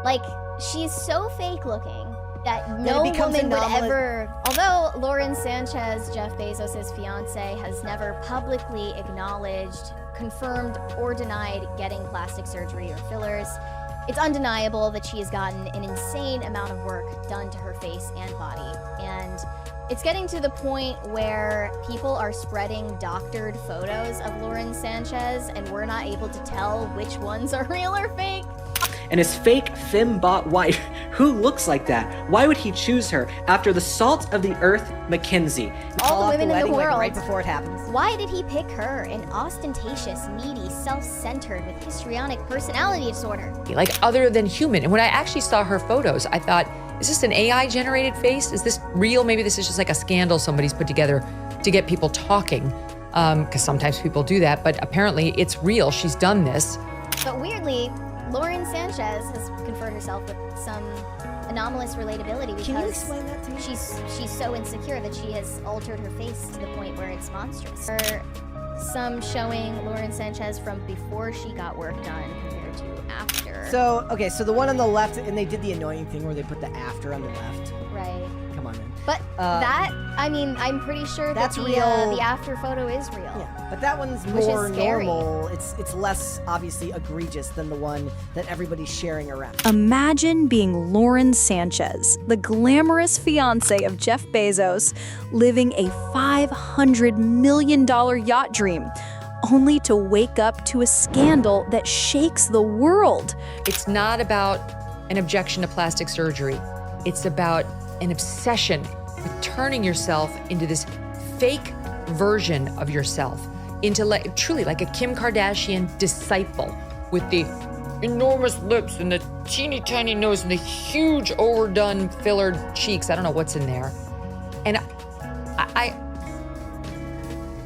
Like, she's so fake looking that no woman would ever... Although Lauren Sanchez, Jeff Bezos' fiance, has never publicly acknowledged, confirmed, or denied getting plastic surgery or fillers, it's undeniable that she has gotten an insane amount of work done to her face and body. And it's getting to the point where people are spreading doctored photos of Lauren Sanchez, and we're not able to tell which ones are real or fake. And his fake femme-bot wife, who looks like that? Why would he choose her after the salt of the earth, Mackenzie? All the women in the world. Right before it happens. Why did he pick her, an ostentatious, needy, self-centered with histrionic personality disorder? Like other than human. And when I actually saw her photos, I thought, is this an AI-generated face? Is this real? Maybe this is just like a scandal somebody's put together to get people talking, because sometimes people do that, but apparently it's real. She's done this. But weirdly, Lauren Sanchez has conferred herself with some anomalous relatability because Can you explain that to me? she's so insecure that she has altered her face to the point where it's monstrous. There are some showing Lauren Sanchez from before she got work done compared to after. So, okay, so the one on the left, and they did the annoying thing where they put the after on the left. Right. Come on, man. But that, I mean, I'm pretty sure that's that real. The after photo is real. Yeah, but that one's Which is more scary. normal. It's less obviously egregious than the one that everybody's sharing around. Imagine being Lauren Sanchez, the glamorous fiance of Jeff Bezos, living a $500 million yacht dream, only to wake up to a scandal that shakes the world. It's not about an objection to plastic surgery. It's about an obsession with turning yourself into this fake version of yourself, into truly like a Kim Kardashian disciple with the enormous lips and the teeny tiny nose and the huge overdone fillered cheeks. I don't know what's in there. And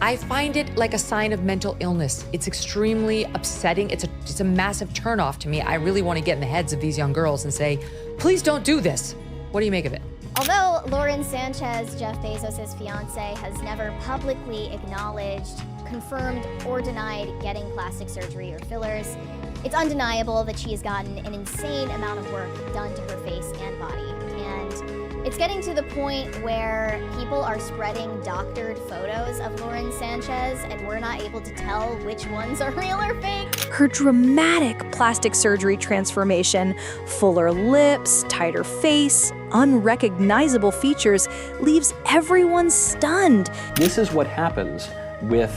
I find it like a sign of mental illness. It's extremely upsetting. It's a massive turnoff to me. I really want to get in the heads of these young girls and say, please don't do this. What do you make of it? Although Lauren Sanchez, Jeff Bezos' fiance, has never publicly acknowledged, confirmed, or denied getting plastic surgery or fillers, it's undeniable that she has gotten an insane amount of work done to her face and body. And it's getting to the point where people are spreading doctored photos of Lauren Sanchez, and we're not able to tell which ones are real or fake. Her dramatic plastic surgery transformation, fuller lips, tighter face, unrecognizable features, leaves everyone stunned. This is what happens with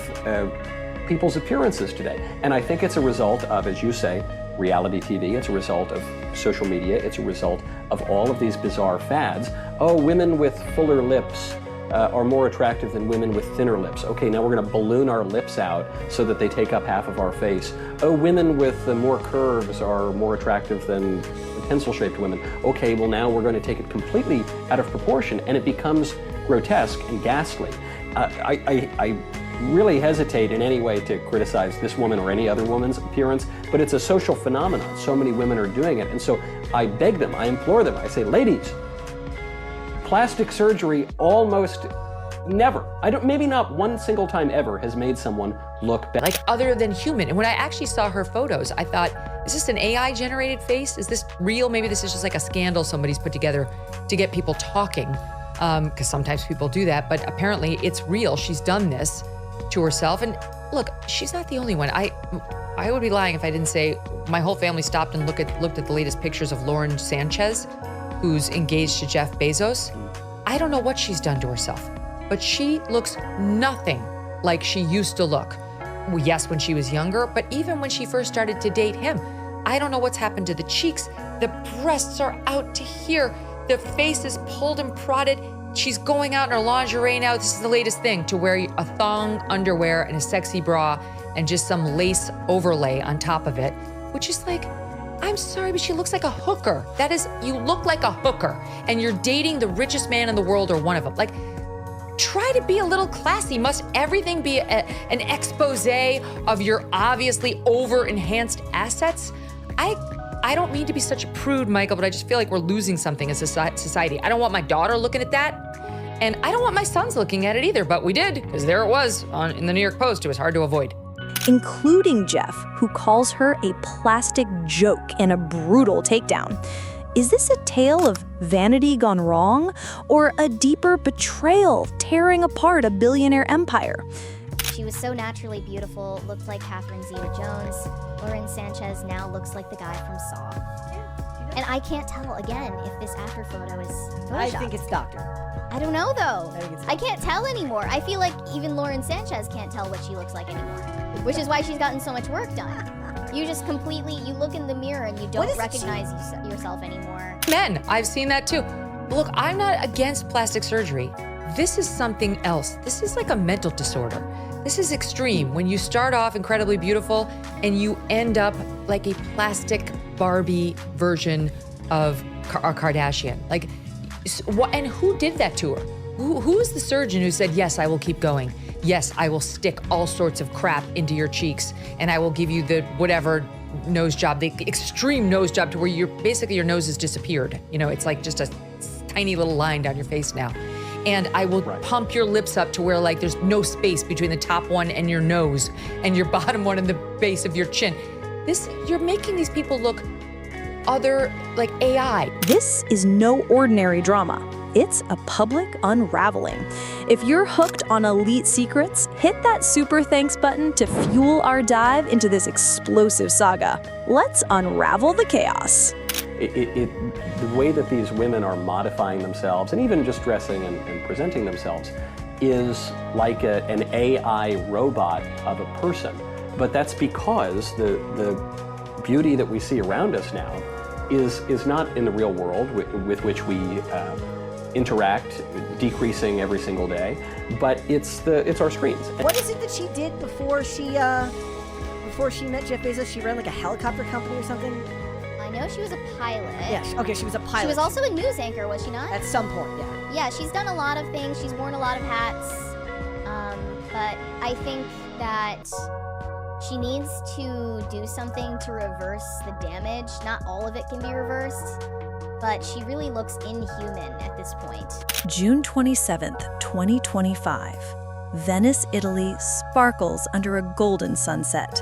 people's appearances today. And I think it's a result of, as you say, reality TV. It's a result of social media. It's a result of all of these bizarre fads. Oh, women with fuller lips are more attractive than women with thinner lips. Okay, now we're going to balloon our lips out so that they take up half of our face. Oh, women with more curves are more attractive than pencil-shaped women. Okay, well now we're going to take it completely out of proportion, and it becomes grotesque and ghastly. I really hesitate in any way to criticize this woman or any other woman's appearance, but it's a social phenomenon. So many women are doing it, and so I beg them, I implore them, I say, ladies, plastic surgery almost never, maybe not one single time ever, has made someone look better. Like other than human. And when I actually saw her photos, I thought, is this an AI-generated face? Is this real? Maybe this is just like a scandal somebody's put together to get people talking, because sometimes people do that, but apparently it's real. She's done this to herself. And look, she's not the only one. I would be lying if I didn't say my whole family stopped and looked at the latest pictures of Lauren Sanchez, who's engaged to Jeff Bezos. I don't know what she's done to herself, but she looks nothing like she used to look. Well, yes, when she was younger, but even when she first started to date him. I don't know what's happened to the cheeks. The breasts are out to here. The face is pulled and prodded. She's going out in her lingerie now. This is the latest thing, to wear a thong underwear and a sexy bra and just some lace overlay on top of it, which is like, I'm sorry, but she looks like a hooker. That is, you look like a hooker, and you're dating the richest man in the world or one of them. Like, try to be a little classy. Must everything be an expose of your obviously over-enhanced assets? I don't mean to be such a prude, Michael, but I just feel like we're losing something as a society. I don't want my daughter looking at that, and I don't want my sons looking at it either, but we did, because there it was in the New York Post. It was hard to avoid. including Jeff, who calls her a plastic joke in a brutal takedown. Is this a tale of vanity gone wrong, or a deeper betrayal tearing apart a billionaire empire? She was so naturally beautiful, looked like Catherine Zeta-Jones. Lauren Sanchez now looks like the guy from Saw. And I can't tell, again, if this after photo is Photoshopped. I think it's doctored. I don't know, though. I think it's I can't tell anymore. I feel like even Lauren Sanchez can't tell what she looks like anymore, which is why she's gotten so much work done. You just completely, you look in the mirror and you don't recognize yourself anymore. Men, I've seen that too. Look, I'm not against plastic surgery. This is something else. This is like a mental disorder. This is extreme when you start off incredibly beautiful and you end up like a plastic Barbie version of a Kardashian. Like, and who did that to her? Who is the surgeon who said, yes, I will keep going. Yes, I will stick all sorts of crap into your cheeks and I will give you the whatever nose job, the extreme nose job to where your nose has disappeared. You know, it's like just a tiny little line down your face now. And I will pump your lips up to where like there's no space between the top one and your nose and your bottom one and the base of your chin. You're making these people look other, like AI. This is no ordinary drama. It's a public unraveling. If you're hooked on elite secrets, hit that super thanks button to fuel our dive into this explosive saga. Let's unravel the chaos. The way that these women are modifying themselves and even just dressing and presenting themselves is like an AI robot of a person. But that's because the beauty that we see around us now is not in the real world with which we interact, decreasing every single day, but it's our screens. What is it that she did before she met Jeff Bezos? She ran like a helicopter company or something? I know she was a pilot. Yeah, okay, she was a pilot. She was also a news anchor, was she not? At some point, yeah. Yeah, she's done a lot of things. She's worn a lot of hats. But I think that she needs to do something to reverse the damage. Not all of it can be reversed, but she really looks inhuman at this point. June 27th, 2025. Venice, Italy sparkles under a golden sunset.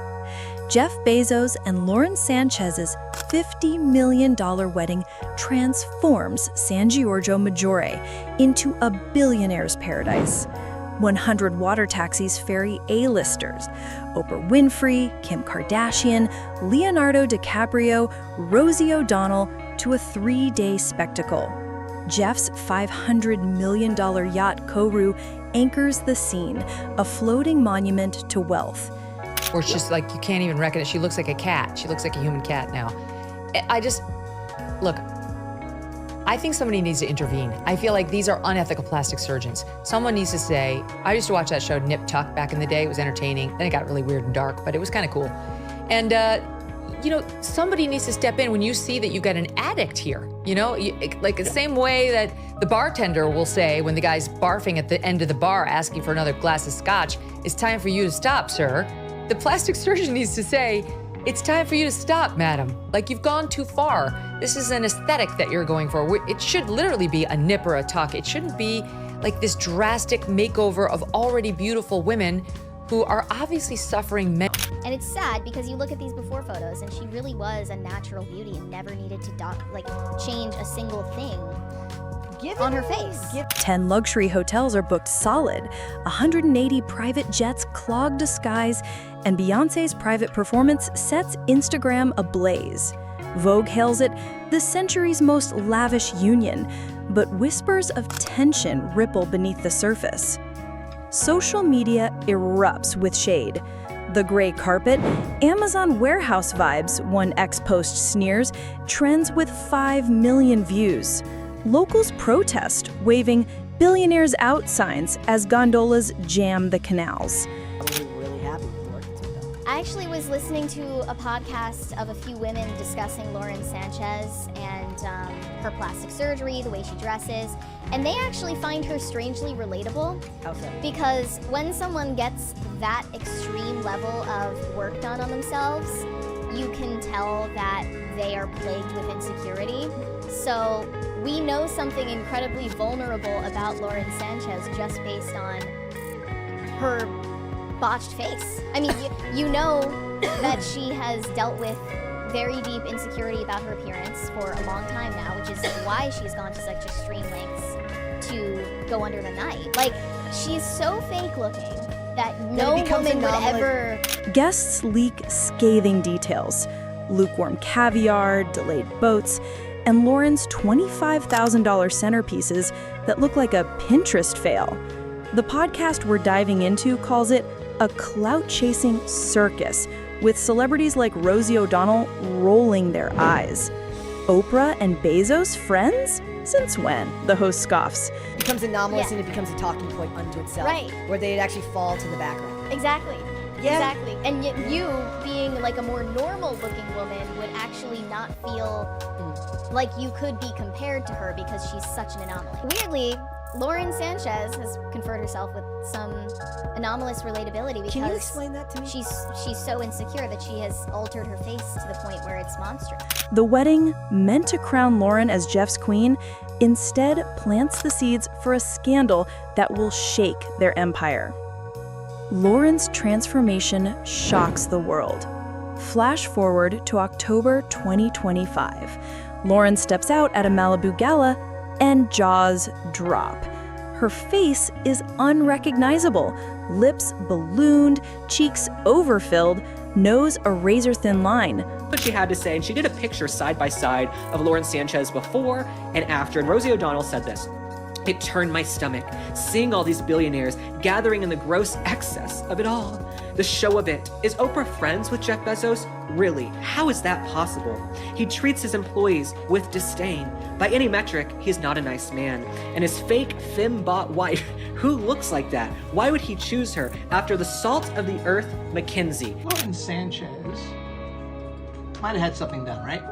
Jeff Bezos and Lauren Sanchez's $50 million wedding transforms San Giorgio Maggiore into a billionaire's paradise. 100 water taxis ferry A-listers, Oprah Winfrey, Kim Kardashian, Leonardo DiCaprio, Rosie O'Donnell, to a 3-day spectacle. Jeff's $500 million yacht Kourou anchors the scene, a floating monument to wealth. Or it's just like, you can't even recognize. She looks like a cat. She looks like a human cat now. Look, I think somebody needs to intervene. I feel like these are unethical plastic surgeons. Someone needs to say, I used to watch that show Nip Tuck back in the day. It was entertaining. Then it got really weird and dark, but it was kind of cool. And, somebody needs to step in when you see that you've got an addict here. Like the same way that the bartender will say when the guy's barfing at the end of the bar asking for another glass of scotch, it's time for you to stop, sir. The plastic surgeon needs to say, it's time for you to stop, madam. Like, you've gone too far. This is an aesthetic that you're going for. It should literally be a nip or a tuck. It shouldn't be like this drastic makeover of already beautiful women who are obviously suffering. And it's sad because you look at these before photos and she really was a natural beauty and never needed to change a single thing on her face. 10 luxury hotels are booked solid, 180 private jets clog to skies, and Beyoncé's private performance sets Instagram ablaze. Vogue hails it the century's most lavish union, but whispers of tension ripple beneath the surface. Social media erupts with shade. The gray carpet, Amazon warehouse vibes, one ex-post sneers, trends with 5 million views. Locals protest, waving "Billionaires out" signs as gondolas jam the canals. Probably really happy with the work that's been done. I actually was listening to a podcast of a few women discussing Lauren Sanchez and her plastic surgery, the way she dresses, and they actually find her strangely relatable. How so? Because when someone gets that extreme level of work done on themselves, you can tell that they are plagued with insecurity. So we know something incredibly vulnerable about Lauren Sanchez just based on her botched face. I mean, you know that she has dealt with very deep insecurity about her appearance for a long time now, which is why she's gone to such extreme lengths to go under the knife. Like, she's so fake looking that no woman would ever... Guests leak scathing details. Lukewarm caviar, delayed boats, and Lauren's $25,000 centerpieces that look like a Pinterest fail. The podcast we're diving into calls it a clout-chasing circus, with celebrities like Rosie O'Donnell rolling their eyes. Oprah and Bezos friends? Since when? The host scoffs. It becomes anomalous and it becomes a talking point unto itself. Right. Where they'd actually fall to the background. Exactly. Yeah. Exactly. And yet you, being like a more normal looking woman, would actually not feel like you could be compared to her because she's such an anomaly. Weirdly, Lauren Sanchez has conferred herself with some anomalous relatability because Can you explain that to me? she's so insecure that she has altered her face to the point where it's monstrous. The wedding, meant to crown Lauren as Jeff's queen, instead plants the seeds for a scandal that will shake their empire. Lauren's transformation shocks the world. Flash forward to October 2025. Lauren steps out at a Malibu Gala and jaws drop. Her face is unrecognizable, lips ballooned, cheeks overfilled, nose a razor-thin line. What she had to say, and she did a picture side by side of Lauren Sanchez before and after, and Rosie O'Donnell said this: "It turned my stomach, seeing all these billionaires gathering in the gross excess of it all. The show of it. Is Oprah friends with Jeff Bezos? Really, how is that possible? He treats his employees with disdain. By any metric, he's not a nice man. And his fake femme-bought wife, who looks like that? Why would he choose her after the salt of the earth, Mackenzie?" Lauren Sanchez might have had something done, right?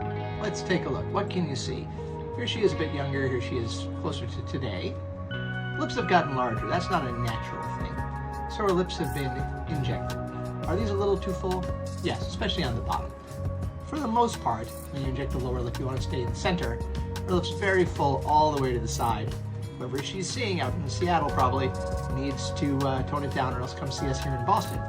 Let's take a look. What can you see? Here she is a bit younger, here she is closer to today. Lips have gotten larger. That's not a natural thing. So her lips have been injected. Are these a little too full? Yes, especially on the bottom. For the most part, when you inject the lower lip, you want to stay in the center. Her lips very full all the way to the side. Whoever she's seeing out in Seattle probably needs to tone it down, or else come see us here in Boston.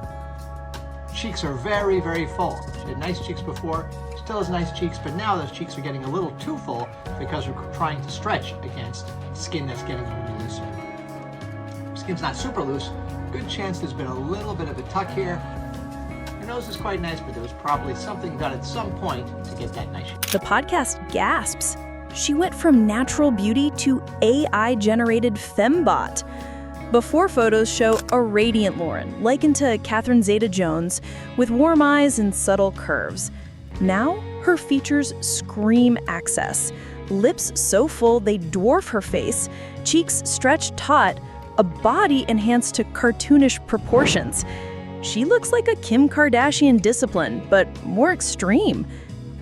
Cheeks are very, very full. She had nice cheeks before, still has nice cheeks, but now those cheeks are getting a little too full because we're trying to stretch against skin that's getting a little looser. Skin's not super loose. Good chance there's been a little bit of a tuck here. Her nose is quite nice, but there was probably something done at some point to get that nice. The podcast gasps. She went from natural beauty to AI-generated fembot. Before photos show a radiant Lauren, likened to Catherine Zeta-Jones, with warm eyes and subtle curves. Now, her features scream access. Lips so full they dwarf her face, cheeks stretched taut, a body enhanced to cartoonish proportions. She looks like a Kim Kardashian discipline, but more extreme.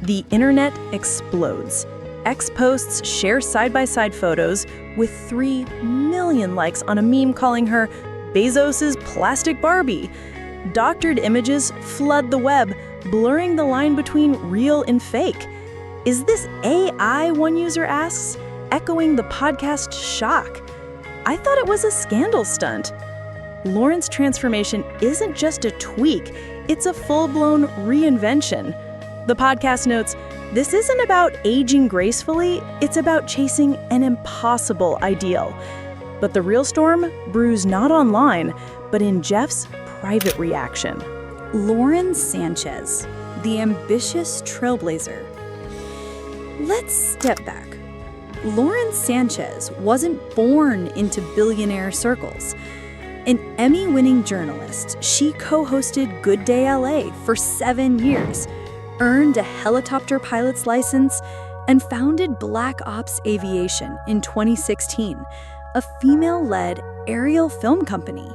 The internet explodes. Ex-posts share side-by-side photos with 3 million likes on a meme calling her Bezos' plastic Barbie. Doctored images flood the web, blurring the line between real and fake. Is this AI, one user asks, echoing the podcast shock? I thought it was a scandal stunt. Lauren's transformation isn't just a tweak, it's a full-blown reinvention. The podcast notes, this isn't about aging gracefully, it's about chasing an impossible ideal. But the real storm brews not online, but in Jeff's private reaction. Lauren Sanchez, the ambitious trailblazer. Let's step back. Lauren Sanchez wasn't born into billionaire circles. An Emmy-winning journalist, she co-hosted Good Day LA for 7 years, earned a helicopter pilot's license, and founded Black Ops Aviation in 2016, a female-led aerial film company.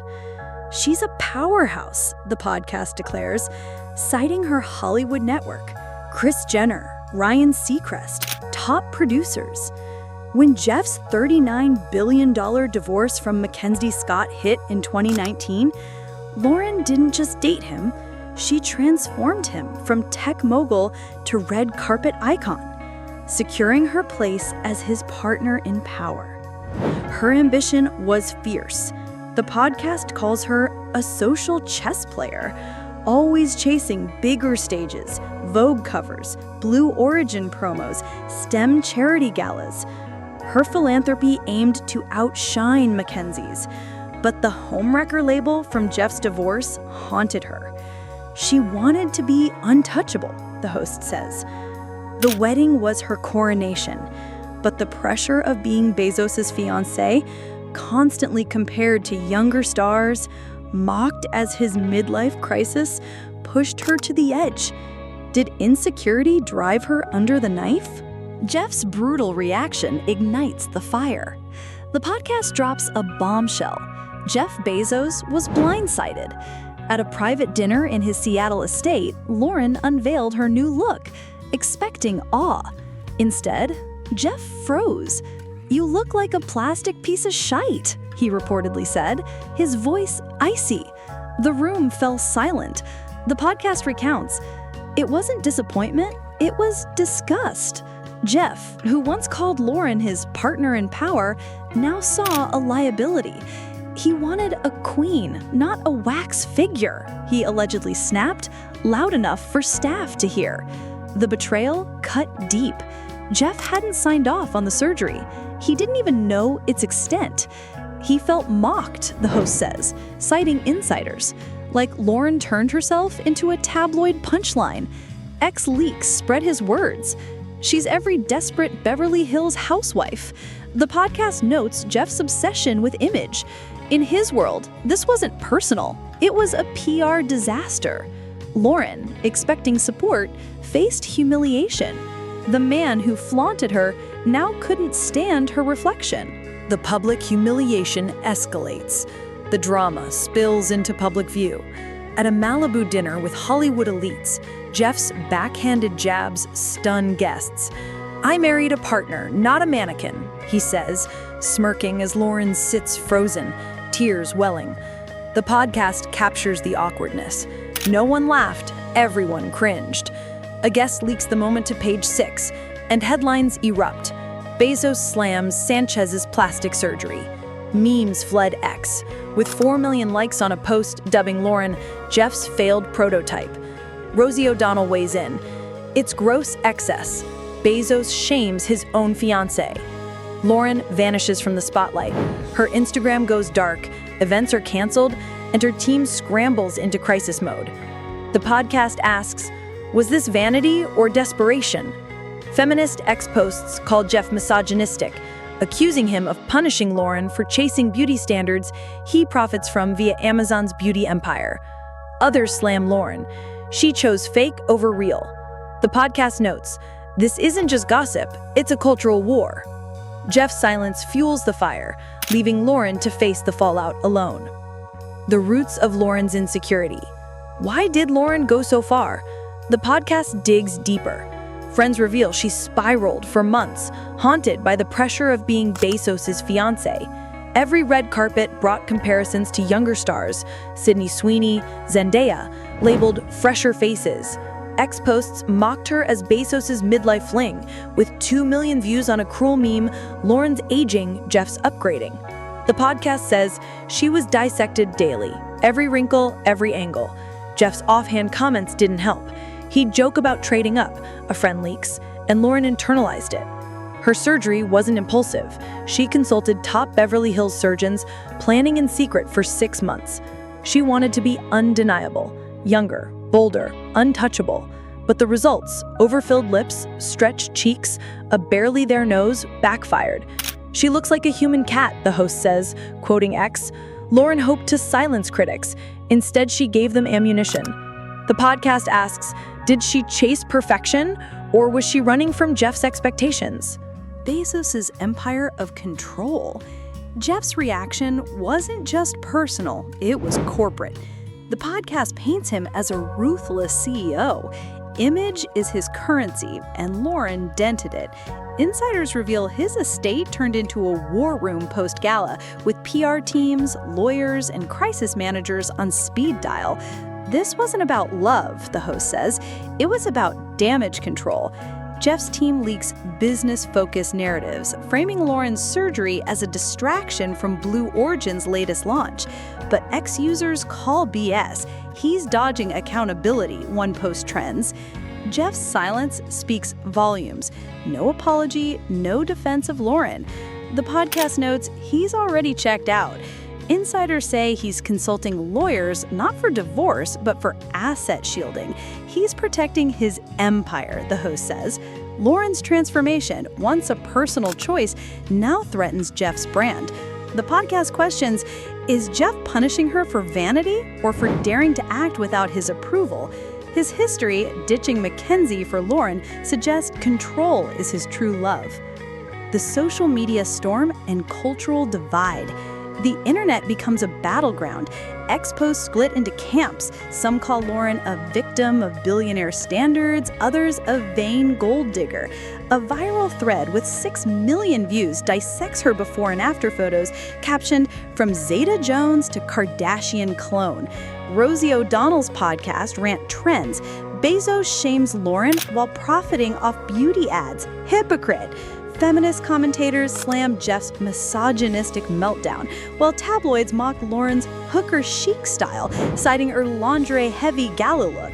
She's a powerhouse, the podcast declares, citing her Hollywood network, Kris Jenner, Ryan Seacrest, top producers. When Jeff's $39 billion divorce from Mackenzie Scott hit in 2019, Lauren didn't just date him, she transformed him from tech mogul to red carpet icon, securing her place as his partner in power. Her ambition was fierce: The podcast calls her a social chess player, always chasing bigger stages, Vogue covers, Blue Origin promos, STEM charity galas. Her philanthropy aimed to outshine Mackenzie's, but the homewrecker label from Jeff's divorce haunted her. She wanted to be untouchable, the host says. The wedding was her coronation, but the pressure of being Bezos' fiancée, constantly compared to younger stars, mocked as his midlife crisis, pushed her to the edge. Did insecurity drive her under the knife? Jeff's brutal reaction ignites the fire. The podcast drops a bombshell. Jeff Bezos was blindsided. At a private dinner in his Seattle estate, Lauren unveiled her new look, expecting awe. Instead, Jeff froze. "You look like a plastic piece of shite," he reportedly said, his voice icy. The room fell silent. The podcast recounts, "It wasn't disappointment, it was disgust." Jeff, who once called Lauren his partner in power, now saw a liability. He wanted a queen, not a wax figure, he allegedly snapped, loud enough for staff to hear. The betrayal cut deep. Jeff hadn't signed off on the surgery. He didn't even know its extent. He felt mocked, the host says, citing insiders. Like Lauren turned herself into a tabloid punchline. X-Leaks spread his words. She's every desperate Beverly Hills housewife. The podcast notes Jeff's obsession with image. In his world, this wasn't personal. It was a PR disaster. Lauren, expecting support, faced humiliation. The man who flaunted her now couldn't stand her reflection. The public humiliation escalates. The drama spills into public view. At a Malibu dinner with Hollywood elites, Jeff's backhanded jabs stun guests. "I married a partner, not a mannequin," he says, smirking as Lauren sits frozen, tears welling. The podcast captures the awkwardness. No one laughed, everyone cringed. A guest leaks the moment to page 6, and headlines erupt. Bezos slams Sanchez's plastic surgery. Memes flood X, with 4 million likes on a post dubbing Lauren Jeff's failed prototype. Rosie O'Donnell weighs in. "It's gross excess. Bezos shames his own fiancée." Lauren vanishes from the spotlight. Her Instagram goes dark, events are canceled, and her team scrambles into crisis mode. The podcast asks, was this vanity or desperation? Feminist X posts called Jeff misogynistic, accusing him of punishing Lauren for chasing beauty standards he profits from via Amazon's beauty empire. Others slam Lauren. She chose fake over real. The podcast notes, "This isn't just gossip, it's a cultural war." Jeff's silence fuels the fire, leaving Lauren to face the fallout alone. The roots of Lauren's insecurity. Why did Lauren go so far? The podcast digs deeper. Friends reveal she spiraled for months, haunted by the pressure of being Bezos' fiancée. Every red carpet brought comparisons to younger stars, Sydney Sweeney, Zendaya, labeled fresher faces. X posts mocked her as Bezos' midlife fling. With 2 million views on a cruel meme, Lauren's aging, Jeff's upgrading. The podcast says she was dissected daily, every wrinkle, every angle. Jeff's offhand comments didn't help. He'd joke about trading up, a friend leaks, and Lauren internalized it. Her surgery wasn't impulsive. She consulted top Beverly Hills surgeons, planning in secret for 6 months. She wanted to be undeniable, younger, bolder, untouchable. But the results, overfilled lips, stretched cheeks, a barely there nose, backfired. "She looks like a human cat," the host says, quoting X. Lauren hoped to silence critics. Instead, she gave them ammunition. The podcast asks, did she chase perfection, or was she running from Jeff's expectations? Bezos' empire of control. Jeff's reaction wasn't just personal, it was corporate. The podcast paints him as a ruthless CEO. Image is his currency, and Lauren dented it. Insiders reveal his estate turned into a war room post-Gala, with PR teams, lawyers, and crisis managers on speed dial. This wasn't about love, the host says. It was about damage control. Jeff's team leaks business-focused narratives, framing Lauren's surgery as a distraction from Blue Origin's latest launch. But ex-users call BS. He's dodging accountability, one post trends. Jeff's silence speaks volumes. No apology, no defense of Lauren. The podcast notes he's already checked out. Insiders say he's consulting lawyers not for divorce, but for asset shielding. He's protecting his empire, the host says. Lauren's transformation, once a personal choice, now threatens Jeff's brand. The podcast questions, is Jeff punishing her for vanity or for daring to act without his approval? His history, ditching Mackenzie for Lauren, suggests control is his true love. The social media storm and cultural divide. The internet becomes a battleground. Ex-posts split into camps. Some call Lauren a victim of billionaire standards, others a vain gold digger. A viral thread with 6 million views dissects her before and after photos, captioned, "From Zeta Jones to Kardashian clone." Rosie O'Donnell's podcast, Rant Trends. Bezos shames Lauren while profiting off beauty ads. Hypocrite. Feminist commentators slam Jeff's misogynistic meltdown, while tabloids mock Lauren's hooker chic style, citing her lingerie-heavy gala look.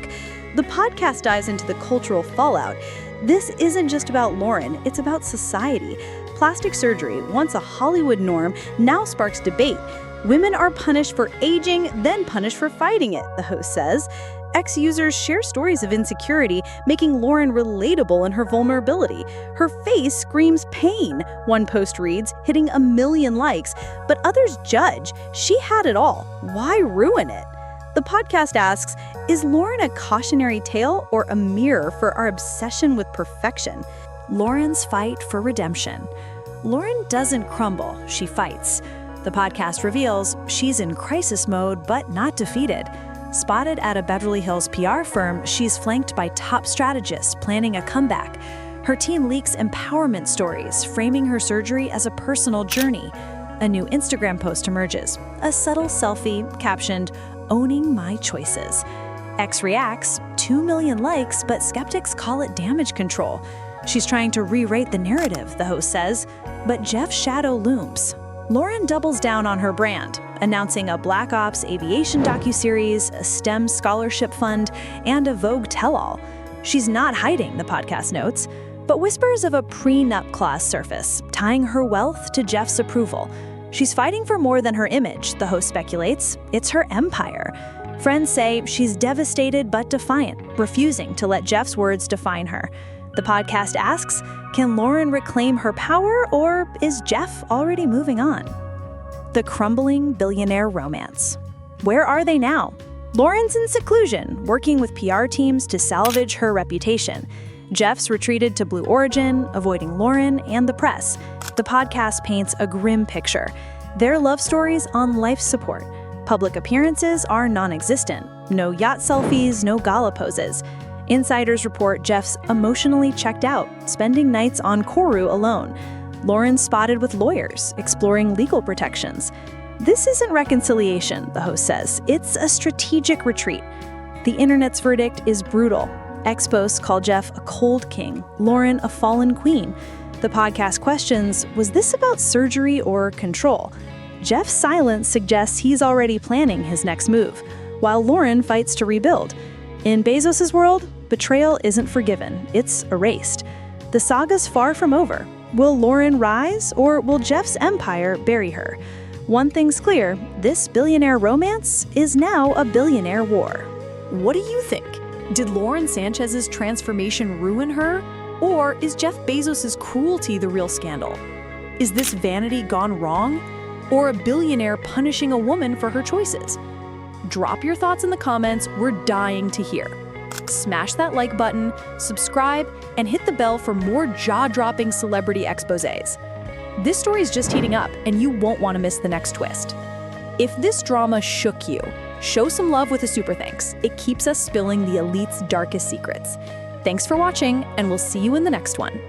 The podcast dives into the cultural fallout. This isn't just about Lauren, it's about society. Plastic surgery, once a Hollywood norm, now sparks debate. Women are punished for aging, then punished for fighting it, the host says. Ex-users share stories of insecurity, making Lauren relatable in her vulnerability. Her face screams pain, one post reads, hitting 1 million likes. But others judge. She had it all. Why ruin it? The podcast asks, is Lauren a cautionary tale or a mirror for our obsession with perfection? Lauren's fight for redemption. Lauren doesn't crumble, she fights. The podcast reveals she's in crisis mode, but not defeated. Spotted at a Beverly Hills PR firm, she's flanked by top strategists planning a comeback. Her team leaks empowerment stories, framing her surgery as a personal journey. A new Instagram post emerges, a subtle selfie captioned, "Owning my choices." X reacts, 2 million likes, but skeptics call it damage control. She's trying to re-rate the narrative, the host says, but Jeff's shadow looms. Lauren doubles down on her brand, announcing a Black Ops aviation docuseries, a STEM scholarship fund, and a Vogue tell-all. She's not hiding, the podcast notes, but whispers of a prenup clause surface, tying her wealth to Jeff's approval. She's fighting for more than her image, the host speculates. It's her empire. Friends say she's devastated but defiant, refusing to let Jeff's words define her. The podcast asks, can Lauren reclaim her power, or is Jeff already moving on? The crumbling billionaire romance. Where are they now? Lauren's in seclusion, working with PR teams to salvage her reputation. Jeff's retreated to Blue Origin, avoiding Lauren and the press. The podcast paints a grim picture. Their love stories on life support. Public appearances are non-existent. No yacht selfies, no gala poses. Insiders report Jeff's emotionally checked out, spending nights on Koru alone. Lauren spotted with lawyers, exploring legal protections. This isn't reconciliation, the host says. It's a strategic retreat. The internet's verdict is brutal. Ex-posts call Jeff a cold king, Lauren a fallen queen. The podcast questions, was this about surgery or control? Jeff's silence suggests he's already planning his next move, while Lauren fights to rebuild. In Bezos' world, betrayal isn't forgiven, it's erased. The saga's far from over. Will Lauren rise, or will Jeff's empire bury her? One thing's clear, this billionaire romance is now a billionaire war. What do you think? Did Lauren Sanchez's transformation ruin her? Or is Jeff Bezos' cruelty the real scandal? Is this vanity gone wrong? Or a billionaire punishing a woman for her choices? Drop your thoughts in the comments, we're dying to hear. Smash that like button, subscribe, and hit the bell for more jaw-dropping celebrity exposés. This story is just heating up, and you won't want to miss the next twist. If this drama shook you, show some love with a super thanks. It keeps us spilling the elite's darkest secrets. Thanks for watching, and we'll see you in the next one.